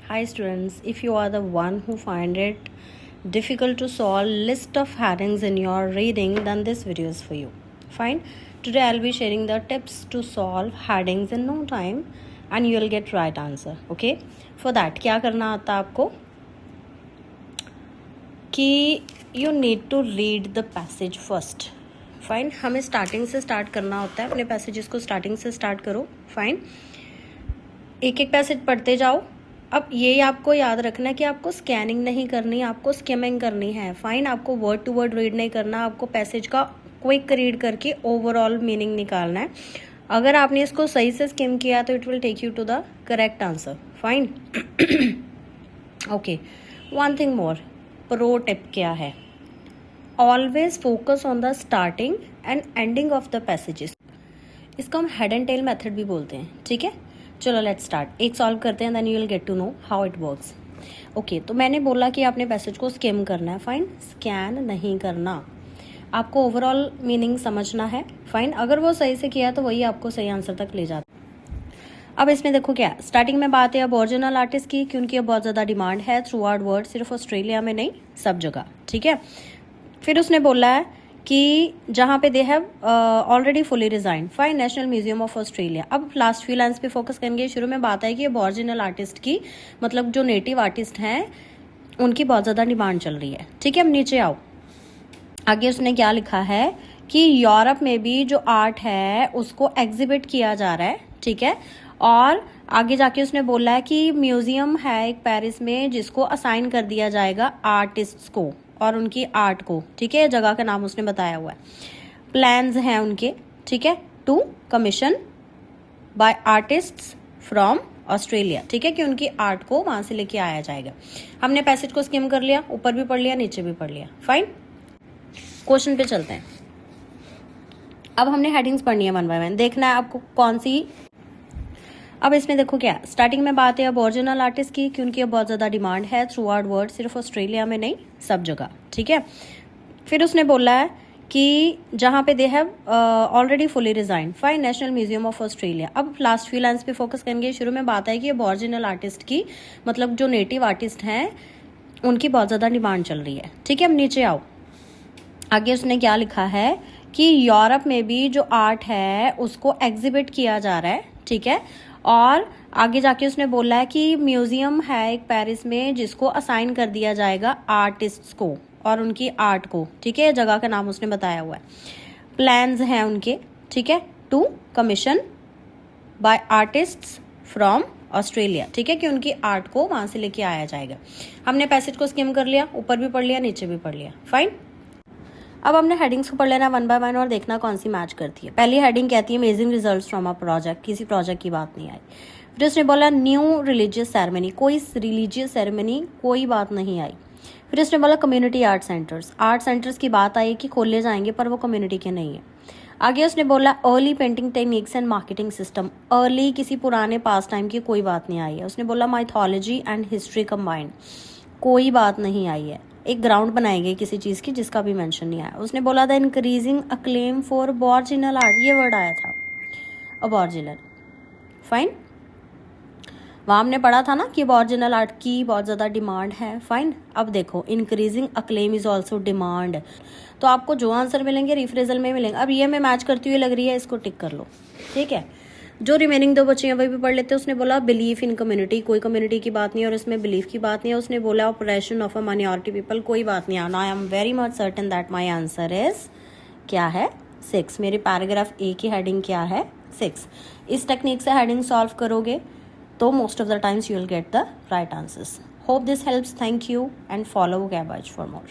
Hi students, if you are the one who find it difficult to solve list of headings in your reading, then this video is for you. Fine. Today I'll be sharing the tips to solve headings in no time and you will get right answer. Okay. For that क्या करना आता है आपको कि you need to read the passage first. Fine, हमें starting से start करना होता है. अपने पैसेजेस को स्टार्टिंग से स्टार्ट करो. फाइन, एक एक पैसेज पढ़ते जाओ. अब ये आपको याद रखना है कि आपको स्कैनिंग नहीं करनी, आपको स्किमिंग करनी है. फाइन, आपको वर्ड टू वर्ड रीड नहीं करना, आपको पैसेज का क्विक रीड करके ओवरऑल मीनिंग निकालना है. अगर आपने इसको सही से स्किम किया तो it will take you to the correct answer. Fine. Okay, one thing more, pro tip क्या है? Always focus on the starting and ending of the passages. इसको हम हेड एंड टेल मेथड भी बोलते हैं. ठीक है, चलो लेट्स स्टार्ट. एक सॉल्व करते हैं, then you will get to know how it works. Okay, तो मैंने बोला कि आपने पैसेज को स्किम करना है. फाइन, स्कैन नहीं करना, आपको ओवरऑल मीनिंग समझना है. फाइन, अगर वो सही से किया तो वही आपको सही आंसर तक ले जाता. अब इसमें देखो क्या स्टार्टिंग में बात है अबॉरिजिनल आर्टिस्ट की, क्योंकि अब बहुत ज़्यादा डिमांड है थ्रू आउट वर्ल्ड, सिर्फ ऑस्ट्रेलिया में नहीं सब जगह. ठीक है, फिर उसने बोला है कि जहाँ पे they have already fully resign. Fine, national museum of Australia. अब लास्ट फ्यू लाइन्स पे फोकस करेंगे. शुरू में बात है कि अबॉरिजिनल आर्टिस्ट की, मतलब जो नेटिव आर्टिस्ट हैं उनकी बहुत ज़्यादा डिमांड चल रही है. ठीक है, अब नीचे आओ. आगे उसने क्या लिखा है कि यूरोप में भी जो आर्ट है उसको एग्जिबिट किया जा रहा है. ठीक है, और आगे जाके उसने बोला है कि म्यूजियम है एक पेरिस में जिसको असाइन कर दिया जाएगा आर्टिस्ट्स को और उनकी आर्ट को. ठीक है, जगह का नाम उसने बताया हुआ है. प्लान्स हैं उनके. ठीक है, to commission by artists from Australia. ठीक है, कि उनकी आर्ट को वहां से लेके आया जाएगा. हमने पैसेज को स्किम कर लिया, ऊपर भी पढ़ लिया, नीचे भी पढ़ लिया. फाइन, क्वेश्चन पे चलते हैं. अब हमने हेडिंग्स पढ़नी है वन बाय वन. देखना है आपको कौन सी. अब इसमें देखो क्या स्टार्टिंग में बात है अबॉरिजिनल आर्टिस्ट की, क्योंकि अब बहुत ज़्यादा डिमांड है थ्रू आउट वर्ल्ड, सिर्फ ऑस्ट्रेलिया में नहीं सब जगह. ठीक है, फिर उसने बोला है कि जहाँ पे they have already fully resign. Fine, national museum of Australia. अब लास्ट फ्यू लाइन्स पे फोकस करेंगे. शुरू में बात है कि अबॉरिजिनल आर्टिस्ट की, मतलब जो नेटिव आर्टिस्ट हैं उनकी बहुत ज़्यादा डिमांड चल रही है. ठीक है, अब नीचे आओ. आगे उसने क्या लिखा है कि यूरोप में भी जो आर्ट है उसको एग्जिबिट किया जा रहा है. ठीक है, और आगे जाके उसने बोला है कि म्यूजियम है एक पेरिस में जिसको असाइन कर दिया जाएगा आर्टिस्ट्स को और उनकी आर्ट को. ठीक है, जगह का नाम उसने बताया हुआ है. प्लान्स हैं उनके. ठीक है, to commission by artists from Australia. ठीक है, कि उनकी आर्ट को वहां से लेके आया जाएगा. हमने पैसेज को स्किम कर लिया, ऊपर भी पढ़ लिया, नीचे भी पढ़ लिया. फाइन, अब हमने हेडिंग्स को पढ़ लेना वन बाय वन और देखना कौन सी मैच करती है. पहली हेडिंग कहती है amazing results from a project. किसी प्रोजेक्ट की बात नहीं आई. फिर उसने बोला न्यू रिलीजियस सेरेमनी. कोई रिलीजियस सेरेमनी कोई बात नहीं आई. फिर उसने बोला community art centres. Art centres की बात आई कि खोले जाएंगे पर वो कम्युनिटी के नहीं है. आगे उसने बोला early painting techniques and marketing system. Early किसी पुराने पास टाइम की कोई बात नहीं आई है. उसने बोला माइथोलॉजी एंड हिस्ट्री कंबाइंड. कोई बात नहीं आई है. एक ग्राउंड बनाई गई किसी चीज़ की जिसका भी मेंशन नहीं आया. उसने बोला the increasing acclaim for aboriginal art. ये वर्ड आया था अबॉरिजिनल. फाइन, वहाँ हमने पढ़ा था ना कि अबॉरिजिनल आर्ट की बहुत ज़्यादा डिमांड है. फाइन, अब देखो increasing acclaim is also demand. तो आपको जो आंसर मिलेंगे रिफ्रेजल में मिलेंगे. अब ये मैं मैच करती हुई लग रही है, इसको टिक कर लो. ठीक है, जो रिमेनिंग दो बच्चे हैं वही भी पढ़ लेते हैं. उसने बोला बिलीफ इन कम्युनिटी. कोई कम्युनिटी की बात नहीं है और इसमें बिलीफ की बात नहीं है. उसने बोला operation of a minority people. कोई बात नहीं है. I am very much certain that my answer is क्या है 6. मेरे पैराग्राफ ए की हेडिंग क्या है 6. इस टेक्निक से हेडिंग सॉल्व करोगे तो most of the times you will get the right answers. Hope this helps. Thank you and follow vocabulary for more.